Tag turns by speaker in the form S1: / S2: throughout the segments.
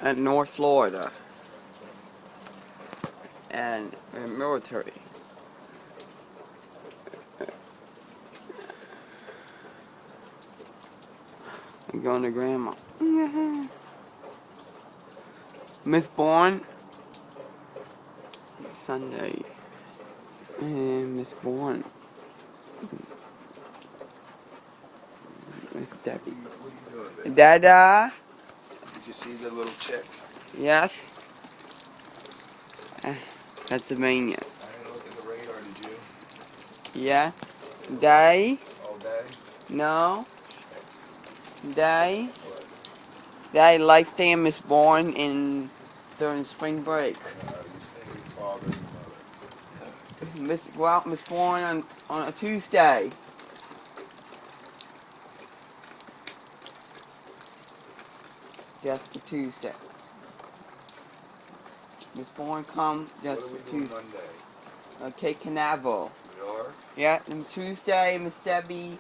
S1: at North Florida and military. I'm going to Grandma. Miss Bourne. Sunday. And Miss Bourne. Miss Debbie.
S2: What are you doing, baby?
S1: Dada.
S2: Did you see the little chick?
S1: Yes. Pennsylvania.
S2: I didn't look at the radar, did you?
S1: Yeah. Day.
S2: All day?
S1: No. Day.
S2: What?
S1: Day likes staying Miss Bourne in during spring break.
S2: You stay with your father and mother.
S1: Go out Miss Bourne on a Tuesday. Just for Tuesday. Miss Bourne come just
S2: What are we
S1: for
S2: doing
S1: Tuesday.
S2: Monday?
S1: Cape Canaveral.
S2: We are?
S1: Yeah, and Tuesday, Miss Debbie.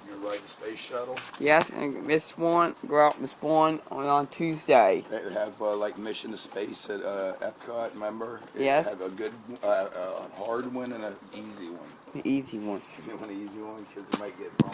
S2: You're riding the space shuttle?
S1: Yes, and Miss Bourne, go out Miss Bourne on Tuesday.
S2: They have like Mission to Space at Epcot, remember?
S1: Yes.
S2: They have a good, hard one and an easy one.
S1: The easy one.
S2: You want an easy one because you might get wrong.